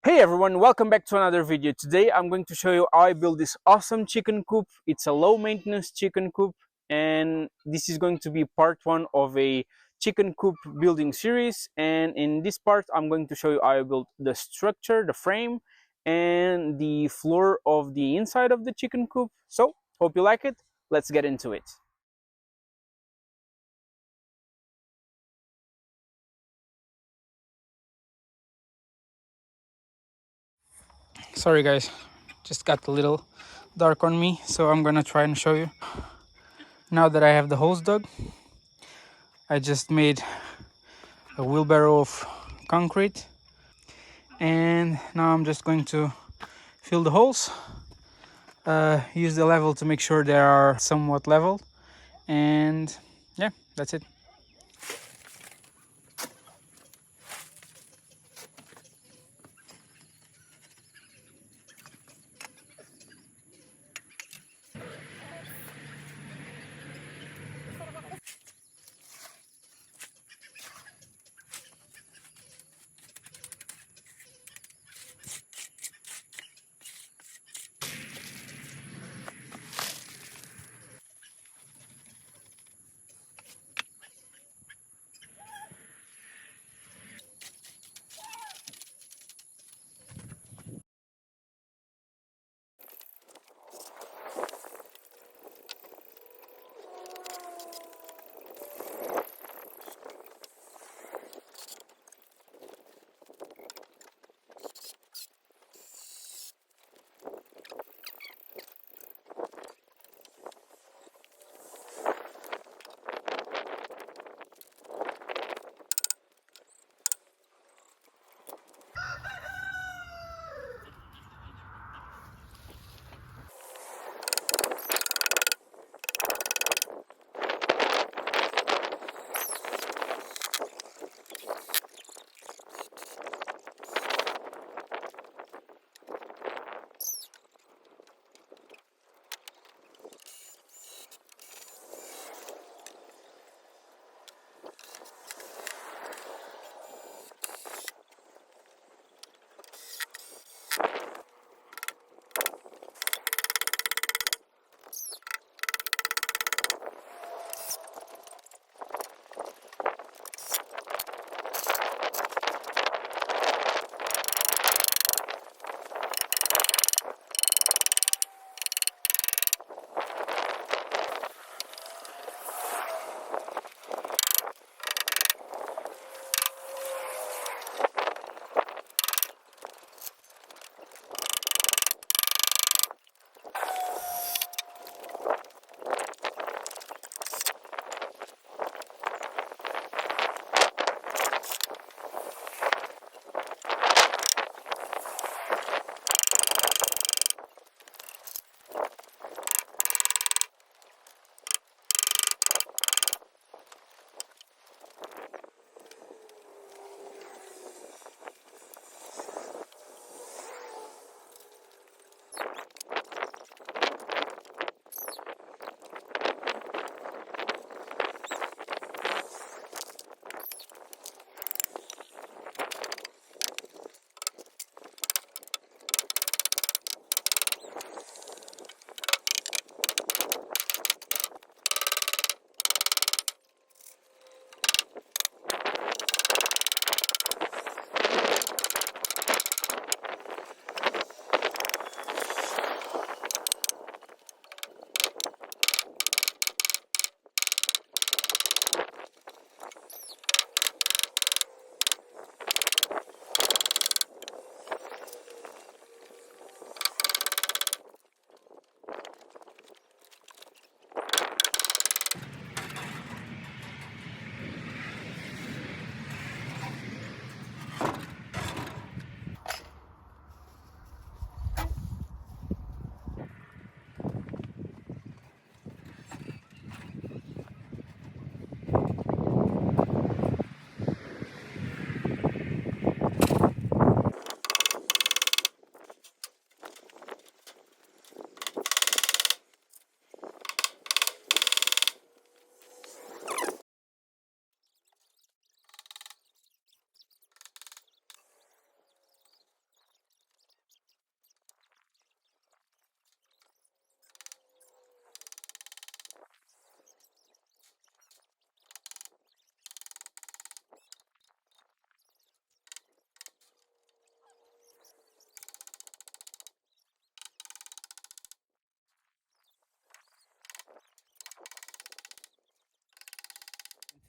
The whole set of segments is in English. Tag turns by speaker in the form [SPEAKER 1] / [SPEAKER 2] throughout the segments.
[SPEAKER 1] Hey everyone, welcome back to another video. Today I'm going to show you how I built this awesome chicken coop. It's a low maintenance chicken coop, and this is going to be part one of a chicken coop building series. And in this part I'm going to show you how I built the structure, the frame, and the floor of the inside of the chicken coop. So hope you like it. Let's get into it. Sorry guys, just got a little dark on me, so I'm gonna try and show you. Now that I have the holes dug, I just made a wheelbarrow of concrete, and now I'm just going to fill the holes, use the level to make sure they are somewhat level, and yeah, that's it.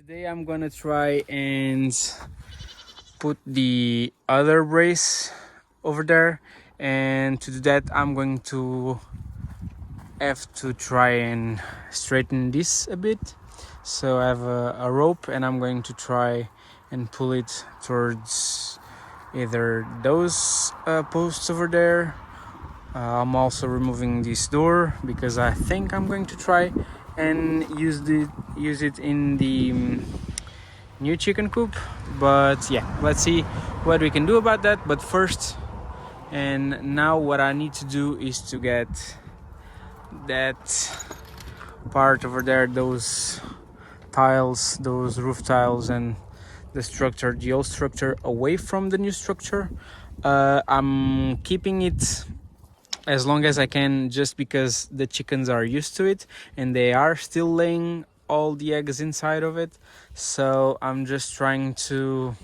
[SPEAKER 1] Today I'm gonna try and put the other brace over there, and to do that I'm going to have to try and straighten this a bit. So I have a rope and I'm going to try and pull it towards either those posts over there. I'm also removing this door because I think I'm going to try and use it in the new chicken coop. But yeah, let's see what we can do about that. But first, and now what I need to do is to get that part over there, those tiles, those roof tiles, and the old structure away from the new structure. I'm keeping it as long as I can, just because the chickens are used to it and they are still laying all the eggs inside of it. So I'm just trying to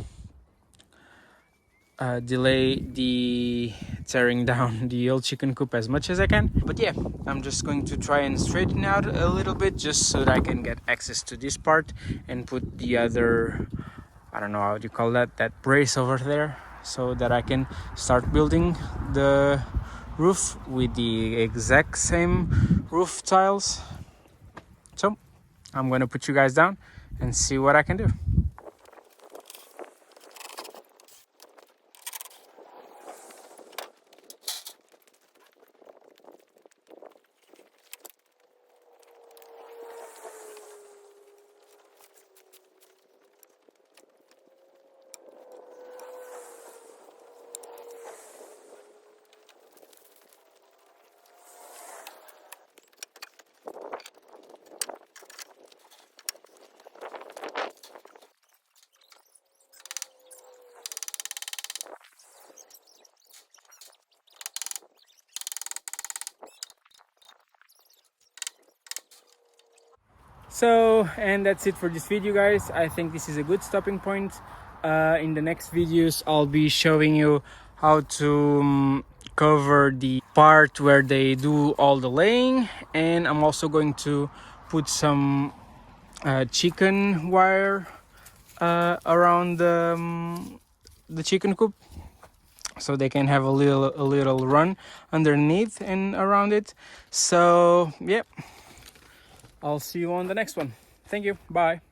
[SPEAKER 1] delay the tearing down the old chicken coop as much as I can. But yeah, I'm just going to try and straighten out a little bit just so that I can get access to this part and put the other, I don't know how you call that brace over there, so that I can start building the roof with the exact same roof tiles. So I'm gonna put you guys down and see what I can do. So, and that's it for this video, guys. I think this is a good stopping point. In the next videos I'll be showing you how to cover the part where they do all the laying, and I'm also going to put some chicken wire around the chicken coop, so they can have a little run underneath and around it. So yeah, I'll see you on the next one. Thank you. Bye.